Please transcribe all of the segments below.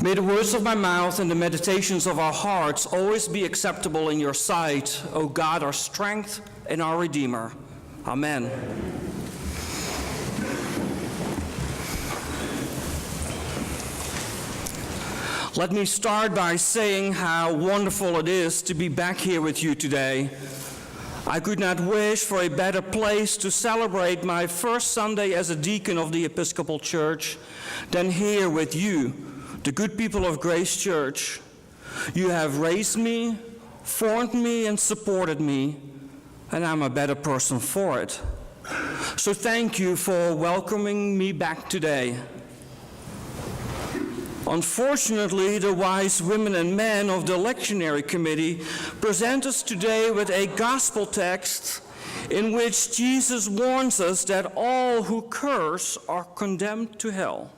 May the words of my mouth and the meditations of our hearts always be acceptable in your sight, O God, our strength and our Redeemer. Amen. Let me start by saying how wonderful it is to be back here with you today. I could not wish for a better place to celebrate my first Sunday as a deacon of the Episcopal Church than here with you, the good people of Grace Church. You have raised me, formed me, and supported me, and I'm a better person for it. So thank you for welcoming me back today. Unfortunately, the wise women and men of the lectionary committee present us today with a gospel text in which Jesus warns us that all who curse are condemned to hell.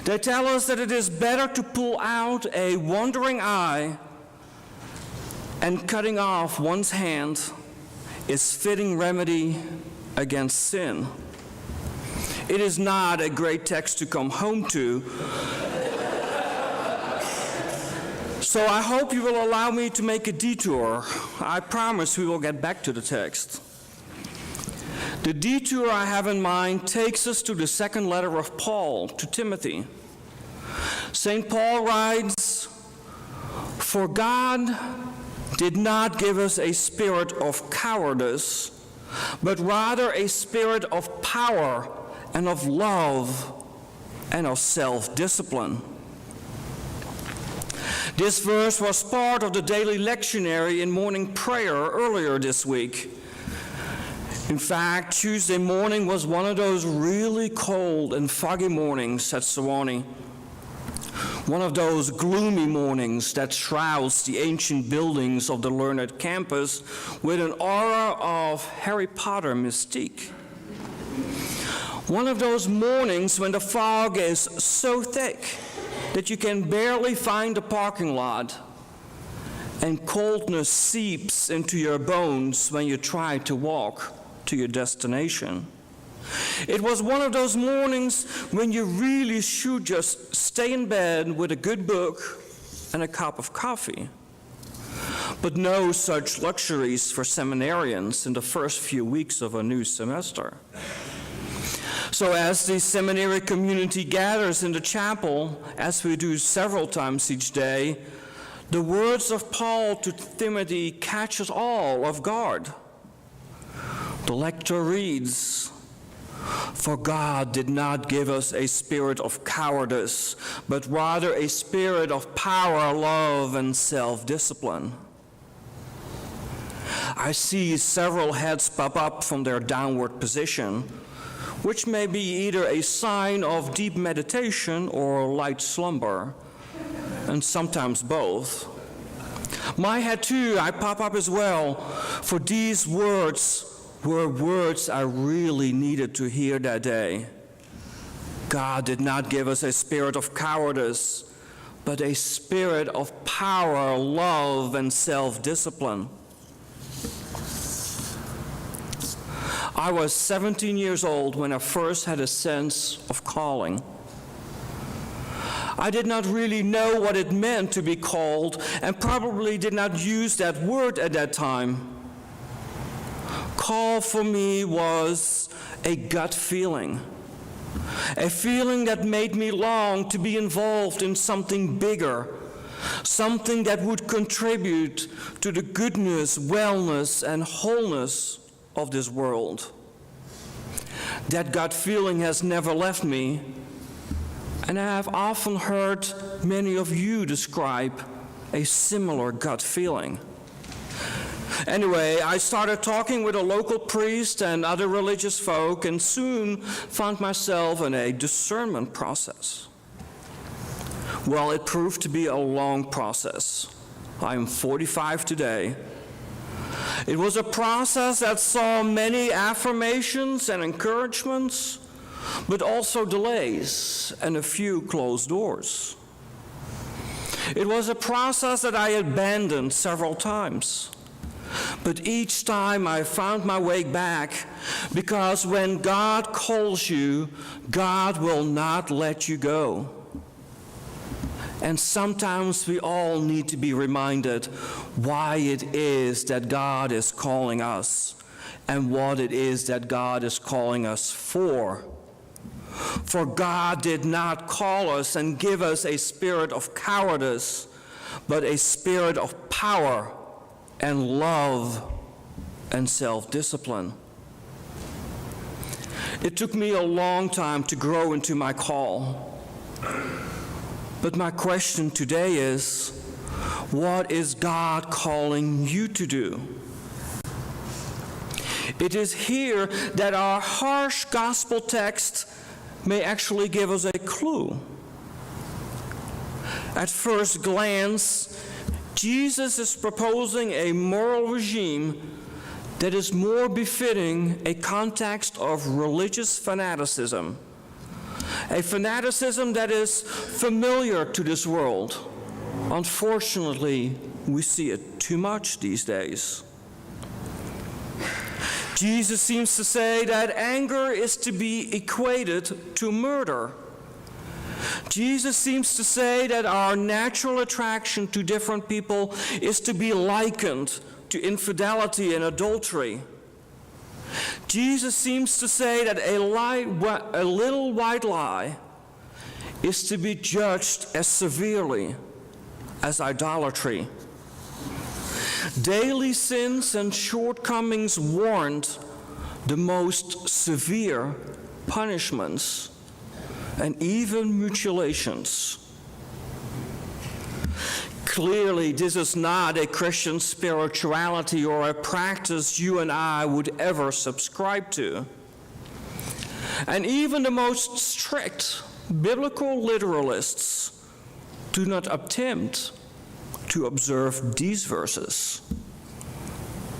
They tell us that it is better to pull out a wandering eye, and cutting off one's hand is fitting remedy against sin. It is not a great text to come home to, so I hope you will allow me to make a detour. I promise we will get back to the text. The detour I have in mind takes us to the second letter of Paul to Timothy. St. Paul writes, "For God did not give us a spirit of cowardice, but rather a spirit of power and of love and of self-discipline." This verse was part of the daily lectionary in morning prayer earlier this week. In fact, Tuesday morning was one of those really cold and foggy mornings at Sewanee. One of those gloomy mornings that shrouds the ancient buildings of the learned campus with an aura of Harry Potter mystique. One of those mornings when the fog is so thick that you can barely find the parking lot, and coldness seeps into your bones when you try to walk to your destination. It was one of those mornings when you really should just stay in bed with a good book and a cup of coffee. But no such luxuries for seminarians in the first few weeks of a new semester. So as the seminary community gathers in the chapel, as we do several times each day, the words of Paul to Timothy catch us all off guard. The lector reads, "For God did not give us a spirit of cowardice, but rather a spirit of power, love, and self-discipline." I see several heads pop up from their downward position, which may be either a sign of deep meditation or light slumber, and sometimes both. My head too, I pop up as well, for these words were words I really needed to hear that day. God did not give us a spirit of cowardice, but a spirit of power, love, and self-discipline. I was 17 years old when I first had a sense of calling. I did not really know what it meant to be called, and probably did not use that word at that time. Call for me was a gut feeling, a feeling that made me long to be involved in something bigger, something that would contribute to the goodness, wellness, and wholeness of this world. That gut feeling has never left me, and I have often heard many of you describe a similar gut feeling. Anyway, I started talking with a local priest and other religious folk, and soon found myself in a discernment process. Well, it proved to be a long process. I am 45 today. It was a process that saw many affirmations and encouragements, but also delays and a few closed doors. It was a process that I abandoned several times. But each time I found my way back, because when God calls you, God will not let you go. And sometimes we all need to be reminded why it is that God is calling us and what it is that God is calling us for. For God did not call us and give us a spirit of cowardice, but a spirit of power and love and self-discipline. It took me a long time to grow into my call. But my question today is, what is God calling you to do? It is here that our harsh gospel text may actually give us a clue. At first glance, Jesus is proposing a moral regime that is more befitting a context of religious fanaticism, a fanaticism that is familiar to this world. Unfortunately, we see it too much these days. Jesus seems to say that anger is to be equated to murder. Jesus seems to say that our natural attraction to different people is to be likened to infidelity and adultery. Jesus seems to say that a little white lie is to be judged as severely as idolatry. Daily sins and shortcomings warrant the most severe punishments and even mutilations. Clearly, this is not a Christian spirituality or a practice you and I would ever subscribe to. And even the most strict biblical literalists do not attempt to observe these verses.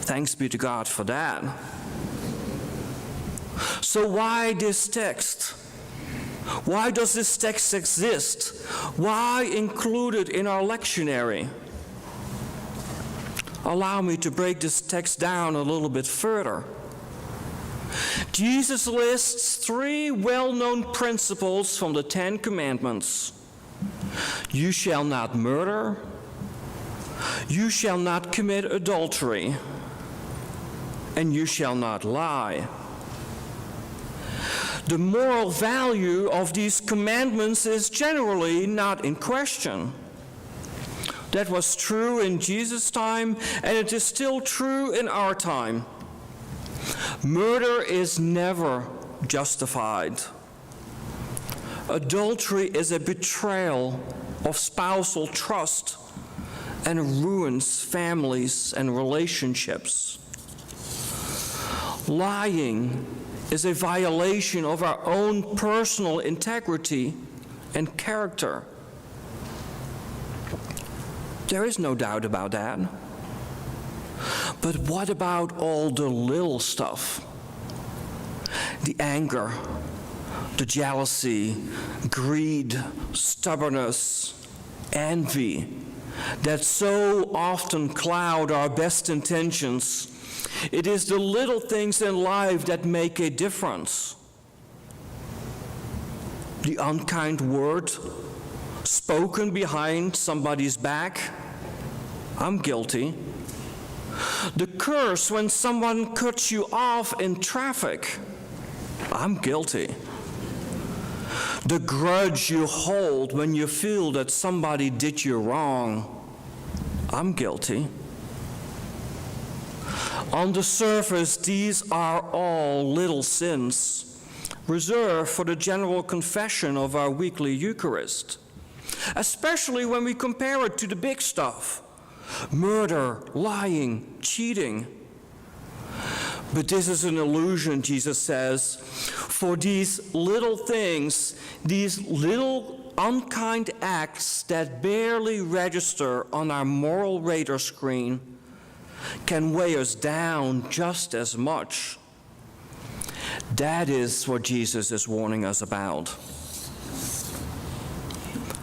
Thanks be to God for that. So why this text? Why does this text exist? Why include it in our lectionary? Allow me to break this text down a little bit further. Jesus lists 3 well-known principles from the 10 Commandments. You shall not murder. You shall not commit adultery. And you shall not lie. The moral value of these commandments is generally not in question. That was true in Jesus' time, and it is still true in our time. Murder is never justified. Adultery is a betrayal of spousal trust and ruins families and relationships. Lying is a violation of our own personal integrity and character. There is no doubt about that. But what about all the little stuff? The anger, the jealousy, greed, stubbornness, envy, that so often cloud our best intentions. It is the little things in life that make a difference. The unkind word spoken behind somebody's back, I'm guilty. The curse when someone cuts you off in traffic, I'm guilty. The grudge you hold when you feel that somebody did you wrong, I'm guilty. On the surface, these are all little sins, reserved for the general confession of our weekly Eucharist, especially when we compare it to the big stuff: murder, lying, cheating. But this is an illusion, Jesus says, for these little things, these little unkind acts that barely register on our moral radar screen, can weigh us down just as much. That is what Jesus is warning us about.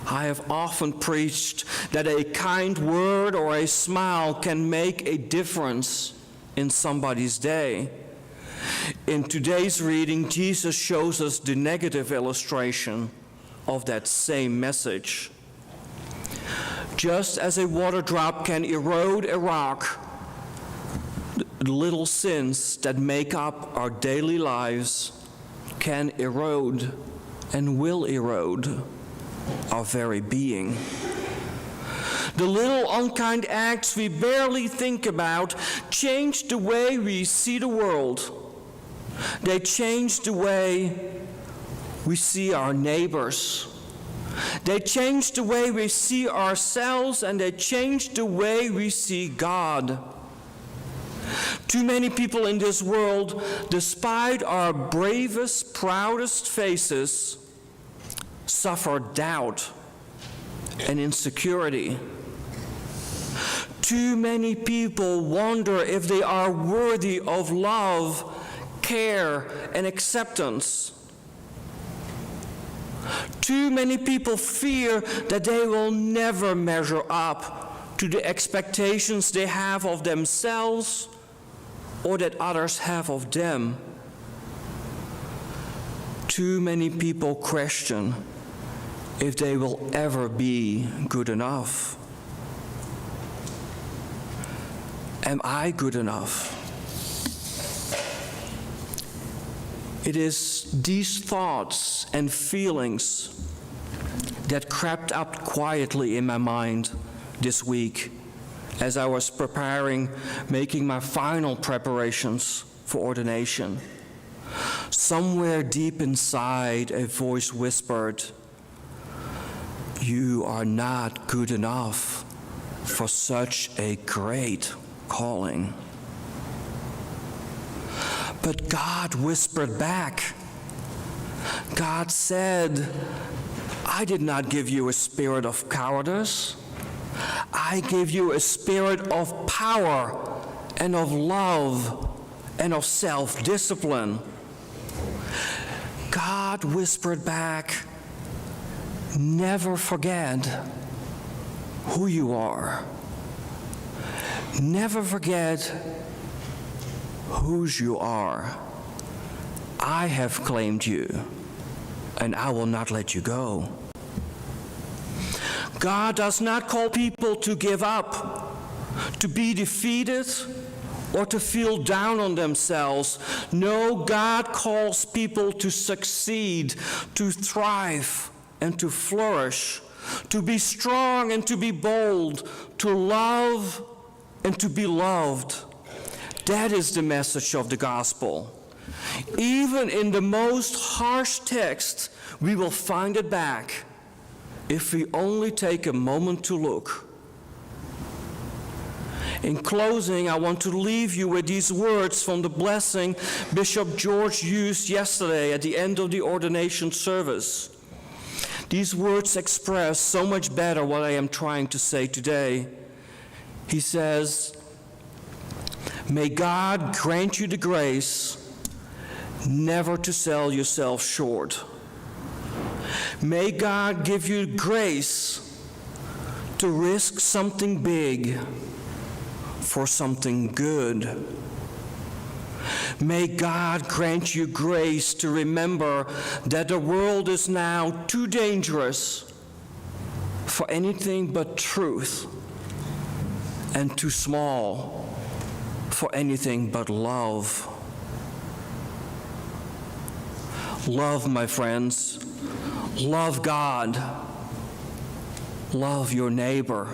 I have often preached that a kind word or a smile can make a difference in somebody's day. In today's reading, Jesus shows us the negative illustration of that same message. Just as a water drop can erode a rock, the little sins that make up our daily lives can erode and will erode our very being. The little unkind acts we barely think about change the way we see the world. They change the way we see our neighbors. They change the way we see ourselves, and they change the way we see God. Too many people in this world, despite our bravest, proudest faces, suffer doubt and insecurity. Too many people wonder if they are worthy of love, care, and acceptance. Too many people fear that they will never measure up to the expectations they have of themselves or that others have of them. Too many people question if they will ever be good enough. Am I good enough? It is these thoughts and feelings that crept up quietly in my mind this week as I was making my final preparations for ordination. Somewhere deep inside, a voice whispered, "You are not good enough for such a great calling." But God whispered back. God said, "I did not give you a spirit of cowardice. I gave you a spirit of power and of love and of self-discipline." God whispered back, "Never forget who you are. Never forget whose you are. I have claimed you, and I will not let you go." God does not call people to give up, to be defeated, or to feel down on themselves. No, God calls people to succeed, to thrive, and to flourish, to be strong and to be bold, to love and to be loved. That is the message of the gospel. Even in the most harsh text, we will find it back if we only take a moment to look. In closing, I want to leave you with these words from the blessing Bishop George used yesterday at the end of the ordination service. These words express so much better what I am trying to say today. He says, "May God grant you the grace never to sell yourself short. May God give you grace to risk something big for something good. May God grant you grace to remember that the world is now too dangerous for anything but truth and too small for anything but love." Love, my friends. Love God. Love your neighbor.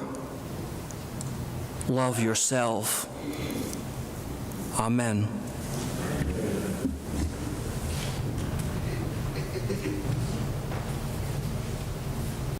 Love yourself. Amen.